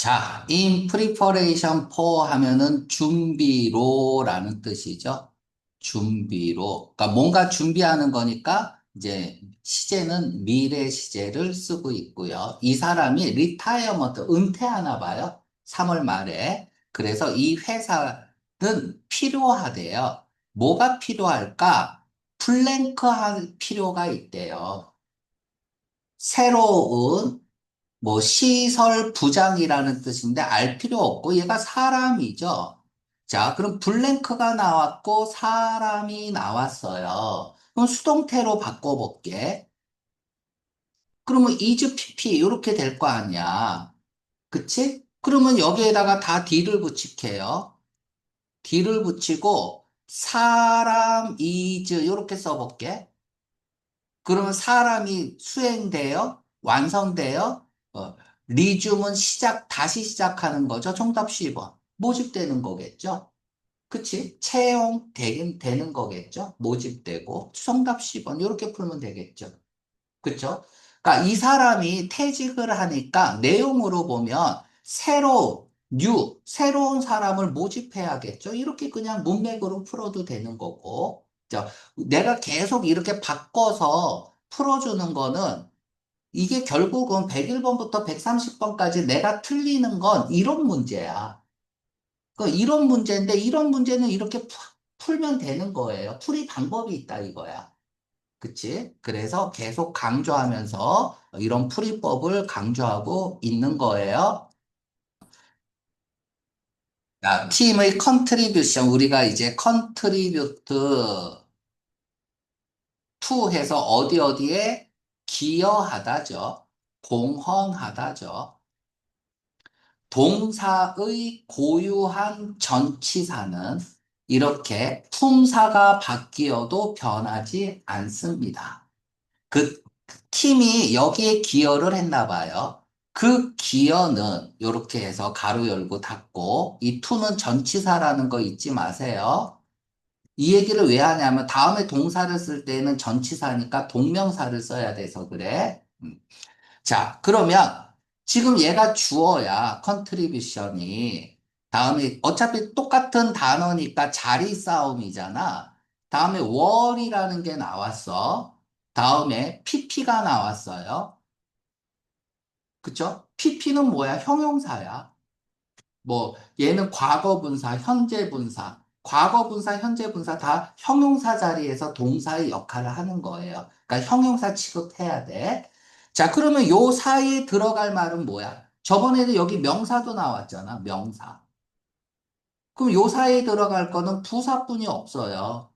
자, in preparation for 하면은 준비로라는 뜻이죠. 준비로. 그러니까 뭔가 준비하는 거니까 이제 시제는 미래 시제를 쓰고 있고요. 이 사람이 리타이어먼트 은퇴하나 봐요. 3월 말에. 그래서 이 회사는 필요하대요. 뭐가 필요할까? 플랭크 할 필요가 있대요. 새로운 시설 부장이라는 뜻인데 알 필요 없고 얘가 사람이죠. 자, 그럼 블랭크가 나왔고 사람이 나왔어요. 그럼 수동태로 바꿔볼게. 그러면 is pp 이렇게 될 거 아니야. 그치? 그러면 여기에다가 다 d를 붙일게요. d를 붙이고 사람 is 이렇게 써볼게. 그러면 사람이 수행돼요? 완성돼요? 리즘은 다시 시작하는 거죠. 정답 10번. 모집되는 거겠죠? 그치? 되는 거겠죠? 모집되고. 정답 10번. 이렇게 풀면 되겠죠? 그쵸? 그러니까 이 사람이 퇴직을 하니까 내용으로 보면 새로운 사람을 모집해야겠죠? 이렇게 그냥 문맥으로 풀어도 되는 거고. 자, 내가 계속 이렇게 바꿔서 풀어주는 거는 이게 결국은 101번부터 130번까지 내가 틀리는 건 이런 문제야. 이런 문제인데 이런 문제는 이렇게 풀면 되는 거예요. 풀이 방법이 있다 이거야. 그치? 그래서 계속 강조하면서 이런 풀이법을 강조하고 있는 거예요. 자, 팀의 컨트리뷰션, 우리가 이제 컨트리뷰트 투 해서 어디 어디에 기여하다죠. 공헌하다죠. 동사의 고유한 전치사는 이렇게 품사가 바뀌어도 변하지 않습니다. 그 팀이 여기에 기여를 했나 봐요. 그 기여는 이렇게 해서 가로 열고 닫고 이 to는 전치사라는 거 잊지 마세요. 이 얘기를 왜 하냐면 다음에 동사를 쓸 때는 전치사니까 동명사를 써야 돼서 그래. 자, 그러면 지금 얘가 주어야 컨트리뷰션이 다음에 어차피 똑같은 단어니까 자리 싸움이잖아. 다음에 월이라는 게 나왔어. 다음에 PP가 나왔어요. 그쵸? PP는 뭐야? 형용사야. 얘는 과거 분사, 현재 분사, 과거 분사, 현재 분사 다 형용사 자리에서 동사의 역할을 하는 거예요. 그러니까 형용사 취급해야 돼. 자, 그러면 요 사이에 들어갈 말은 뭐야? 저번에도 여기 명사도 나왔잖아, 명사. 그럼 요 사이에 들어갈 거는 부사뿐이 없어요.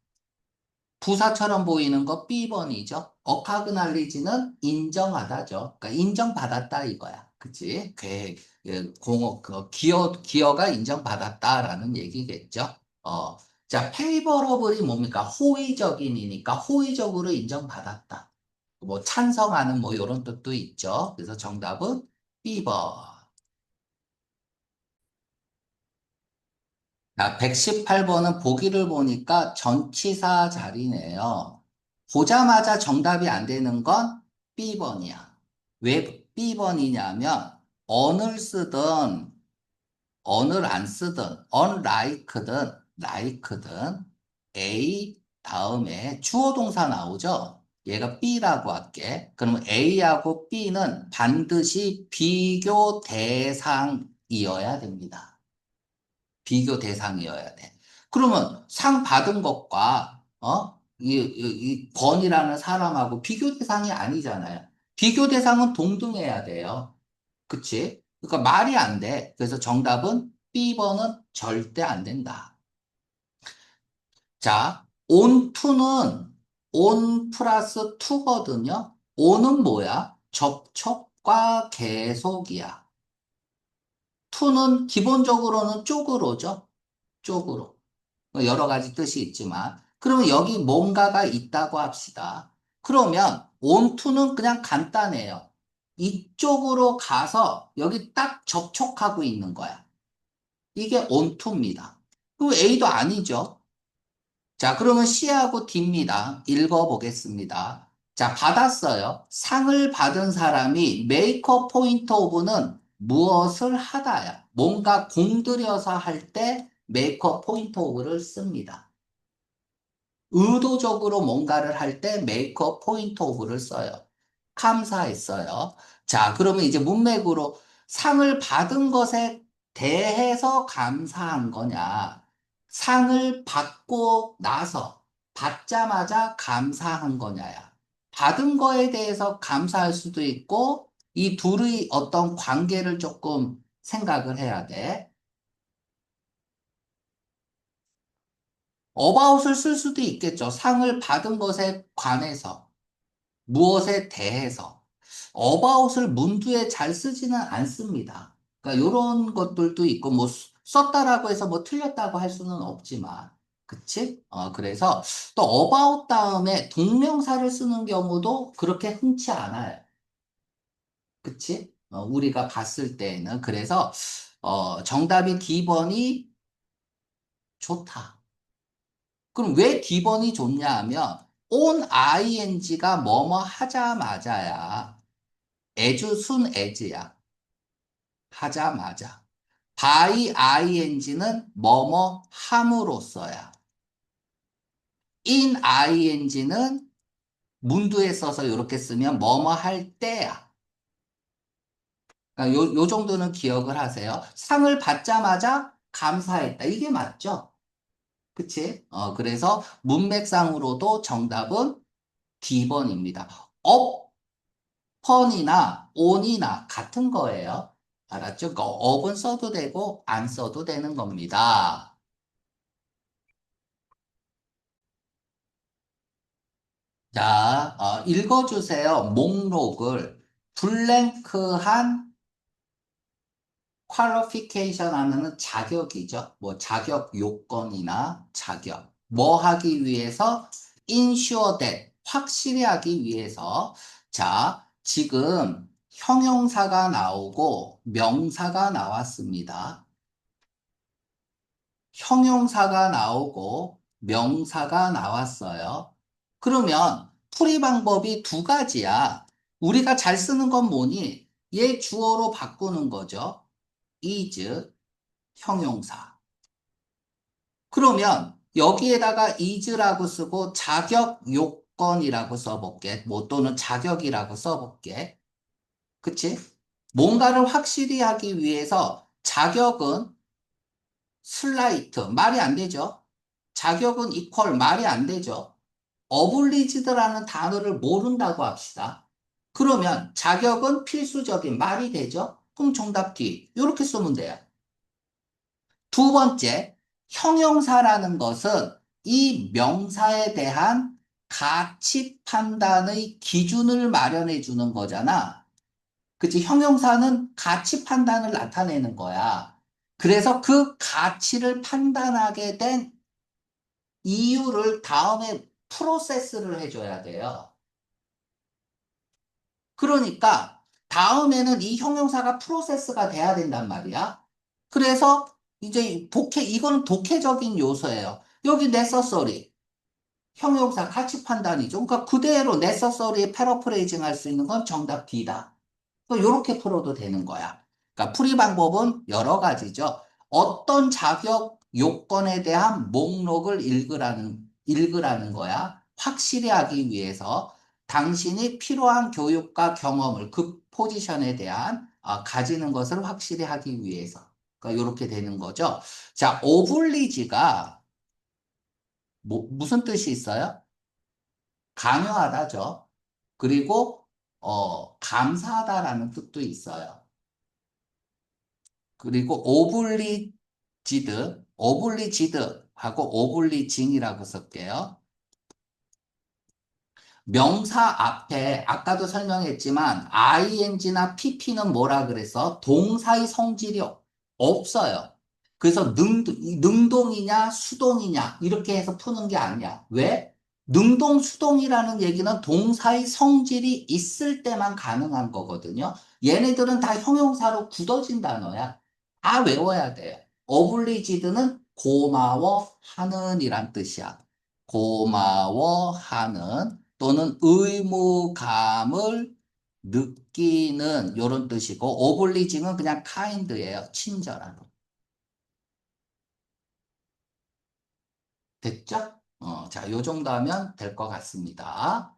부사처럼 보이는 거 B번이죠. 어카그날리지는 인정하다죠. 그러니까 인정받았다 이거야. 그치? 기여가 인정받았다라는 얘기겠죠. 자, 페이버러블이 뭡니까? 호의적인이니까 호의적으로 인정받았다. 찬성하는 이런 뜻도 있죠. 그래서 정답은 B번. 자, 118번은 보기를 보니까 전치사 자리네요. 보자마자 정답이 안 되는 건 B번이야. 왜 B번이냐면, on을 쓰든, on을 안 쓰든, unlike든, like든, A 다음에 주어 동사 나오죠? 얘가 B라고 할게. 그러면 A하고 B는 반드시 비교 대상이어야 됩니다. 비교 대상이어야 돼. 그러면 상 받은 것과, 이 권이라는 사람하고 비교 대상이 아니잖아요. 비교 대상은 동등해야 돼요. 그치? 그러니까 말이 안 돼. 그래서 정답은 B번은 절대 안 된다. 자, on to는 on 플러스 to거든요. on은 뭐야? 접촉과 계속이야. to는 기본적으로는 쪽으로죠. 쪽으로. 여러 가지 뜻이 있지만, 그러면 여기 뭔가가 있다고 합시다. 그러면 onto는 그냥 간단해요. 이쪽으로 가서 여기 딱 접촉하고 있는 거야. 이게 onto입니다. 그럼 A도 아니죠. 자, 그러면 C하고 D입니다. 읽어보겠습니다. 자, 받았어요. 상을 받은 사람이 메이커 포인트 오브는 무엇을 하다야. 뭔가 공들여서 할 때 make a point of를 씁니다. 의도적으로 뭔가를 할 때 make a point of를 써요. 감사했어요. 자, 그러면 이제 문맥으로 상을 받은 것에 대해서 감사한 거냐? 상을 받고 나서 받자마자 감사한 거냐야. 받은 거에 대해서 감사할 수도 있고 이 둘의 어떤 관계를 조금 생각을 해야 돼. about을 쓸 수도 있겠죠. 상을 받은 것에 관해서. 무엇에 대해서 about을 문두에 잘 쓰지는 않습니다. 그러니까 이런 것들도 있고 뭐 썼다라고 해서 뭐 틀렸다고 할 수는 없지만 그치? 그래서 또 about 다음에 동명사를 쓰는 경우도 그렇게 흔치 않아요. 그치? 우리가 봤을 때는 그래서 정답이 D번이 좋다. 그럼 왜 D번이 좋냐 하면 on ing가 뭐뭐 하자마자야. as, 순 as야. 하자마자. by ing는 뭐뭐 함으로써야. in ing는 문두에 써서 이렇게 쓰면 뭐뭐 할 때야. 그러니까 요 정도는 기억을 하세요. 상을 받자마자 감사했다. 이게 맞죠? 그치? 그래서 문맥상으로도 정답은 D번입니다. upon이나 on이나 같은 거예요. 알았죠? 그 up은 써도 되고 안 써도 되는 겁니다. 자, 읽어주세요. 목록을 블랭크한 퀄리피케이션 하면은 자격이죠. 뭐 자격 요건이나 자격. 뭐 하기 위해서? ensure that 확실히 하기 위해서. 자, 지금 형용사가 나오고 명사가 나왔습니다. 형용사가 나오고 명사가 나왔어요. 그러면 풀이 방법이 두 가지야. 우리가 잘 쓰는 건 뭐니? 얘 주어로 바꾸는 거죠. is 형용사. 그러면 여기에다가 is라고 쓰고 자격 요건이라고 써볼게. 뭐 또는 자격이라고 써볼게. 그치? 뭔가를 확실히 하기 위해서 자격은 슬라이트 말이 안 되죠. 자격은 이퀄 말이 안 되죠. 어블리지드라는 단어를 모른다고 합시다. 그러면 자격은 필수적인 말이 되죠. 그럼 정답 D. 이렇게 쓰면 돼요. 두 번째, 형용사라는 것은 이 명사에 대한 가치 판단의 기준을 마련해 주는 거잖아. 그치? 형용사는 가치 판단을 나타내는 거야. 그래서 그 가치를 판단하게 된 이유를 다음에 프로세스를 해줘야 돼요. 그러니까 다음에는 이 형용사가 프로세스가 돼야 된단 말이야. 그래서 이제 이거는 독해적인 요소예요. 여기 necessary, 형용사 가치 판단이죠. 그러니까 그대로 necessary에 패러프레이징 할 수 있는 건 정답 D다. 이렇게 풀어도 되는 거야. 그러니까 풀이 방법은 여러 가지죠. 어떤 자격 요건에 대한 목록을 읽으라는 거야. 확실히 하기 위해서 당신이 필요한 교육과 경험을 그 포지션에 대한 가지는 것을 확실히 하기 위해서. 그러니까 이렇게 되는 거죠. 자, 오블리지가 무슨 뜻이 있어요? 강요하다죠. 그리고 감사하다라는 뜻도 있어요. 그리고 오블리지드하고 오블리징이라고 쓸게요. 명사 앞에 아까도 설명했지만 ing나 pp는 뭐라 그래서 동사의 성질이 없어요. 그래서 능동이냐 수동이냐 이렇게 해서 푸는 게 아니야. 왜? 능동 수동이라는 얘기는 동사의 성질이 있을 때만 가능한 거거든요. 얘네들은 다 형용사로 굳어진 단어야. 다 외워야 돼요. 어블리지드는 고마워하는 이란 뜻이야. 고마워하는 또는 의무감을 느끼는 요런 뜻이고 obliging은 그냥 kind예요. 친절한. 됐죠? 자, 요 정도 하면 될 것 같습니다.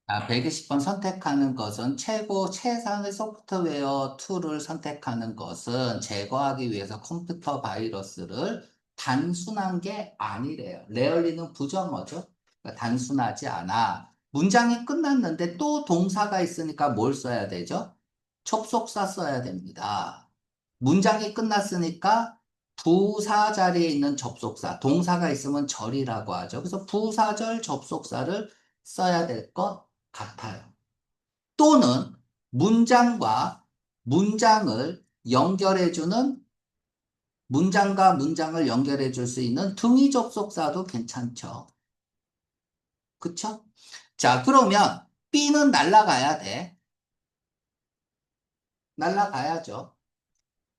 120번 선택하는 것은 최상의 소프트웨어 툴을 선택하는 것은 제거하기 위해서 컴퓨터 바이러스를 단순한 게 아니래요. 레얼리는 부정어죠. 그러니까 단순하지 않아. 문장이 끝났는데 또 동사가 있으니까 뭘 써야 되죠? 접속사 써야 됩니다. 문장이 끝났으니까 부사 자리에 있는 접속사, 동사가 있으면 절이라고 하죠. 그래서 부사절 접속사를 써야 될 것 같아요. 또는 문장과 문장을 연결해주는 문장과 문장을 연결해 줄 수 있는 등위 접속사도 괜찮죠. 그쵸? 자, 그러면 B는 날라가야 돼. 날라가야죠.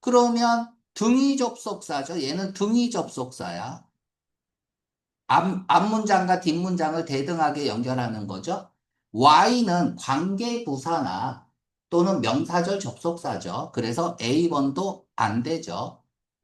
그러면 등위 접속사죠. 얘는 등위 접속사야. 앞문장과 뒷문장을 대등하게 연결하는 거죠. Y는 관계부사나 또는 명사절 접속사죠. 그래서 A번도 안 되죠.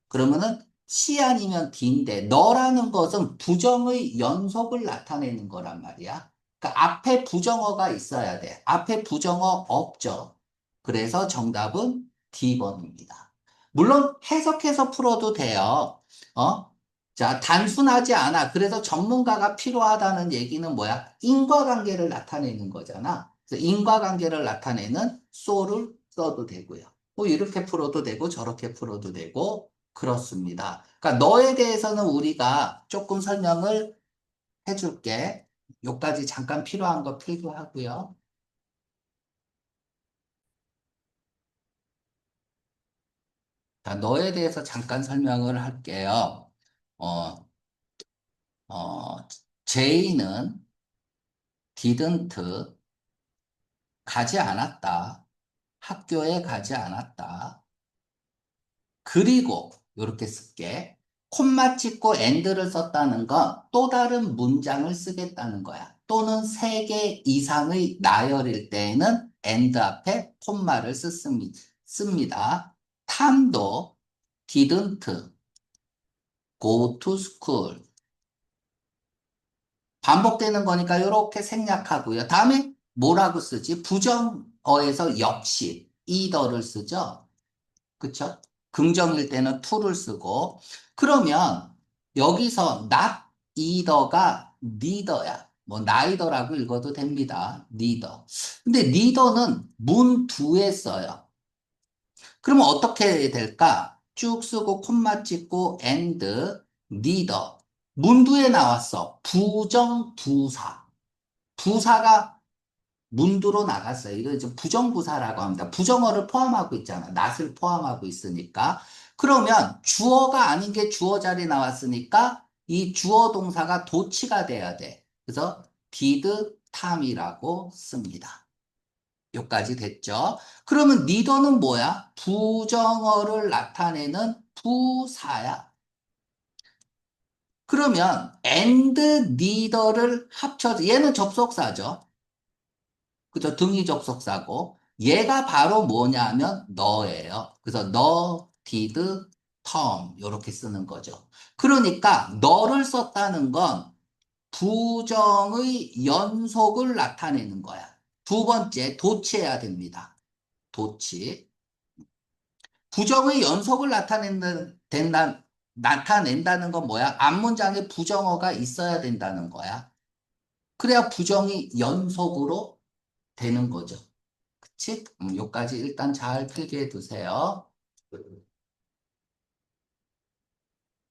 그러면은 C 아니면 D인데 너라는 것은 부정의 연속을 나타내는 거란 말이야. 그러니까 앞에 부정어가 있어야 돼. 앞에 부정어 없죠. 그래서 정답은 D번입니다. 물론 해석해서 풀어도 돼요. 어? 자, 단순하지 않아. 그래서 전문가가 필요하다는 얘기는 뭐야? 인과관계를 나타내는 거잖아. 그래서 인과관계를 나타내는 so를 써도 되고요. 뭐 이렇게 풀어도 되고 저렇게 풀어도 되고 그렇습니다. 그러니까 너에 대해서는 우리가 조금 설명을 해줄게. 요까지 잠깐 필요한 거 필요하고요. 자, 너에 대해서 잠깐 설명을 할게요. 어, J는 didn't 가지 않았다. 학교에 가지 않았다. 그리고 이렇게 쓸게. 콤마 찍고 and를 썼다는 건 또 다른 문장을 쓰겠다는 거야. 또는 세 개 이상의 나열일 때에는 and 앞에 콤마를 씁니다. 탐도 didn't go to school. 반복되는 거니까 이렇게 생략하고요. 다음에 뭐라고 쓰지? 부정어에서 역시 either를 쓰죠. 그쵸? 긍정일 때는 to를 쓰고. 그러면 여기서 not either가 neither야. 뭐 neither라고 읽어도 됩니다. neither. 근데 neither는 문 두에 써요. 그러면 어떻게 될까? 쭉 쓰고 콤마 찍고 and neither. 문두에 나왔어. 부정부사. 부사가 문두로 나갔어요. 이거 이제 부정부사라고 합니다. 부정어를 포함하고 있잖아. not을 포함하고 있으니까. 그러면 주어가 아닌 게 주어 자리 나왔으니까 이 주어 동사가 도치가 돼야 돼. 그래서 did Tom이라고 씁니다. 여기까지 됐죠? 그러면 neither는 뭐야? 부정어를 나타내는 부사야. 그러면 and neither를 합쳐서 얘는 접속사죠. 그죠? 등위 접속사고 얘가 바로 뭐냐면 너예요. 그래서 너, did, Tom 이렇게 쓰는 거죠. 그러니까 너를 썼다는 건 부정의 연속을 나타내는 거야. 두 번째 도치해야 됩니다. 도치. 부정의 연속을 나타낸다는 건 뭐야? 앞문장에 부정어가 있어야 된다는 거야. 그래야 부정이 연속으로 되는 거죠. 그치? 요까지 일단 잘 필기해 두세요.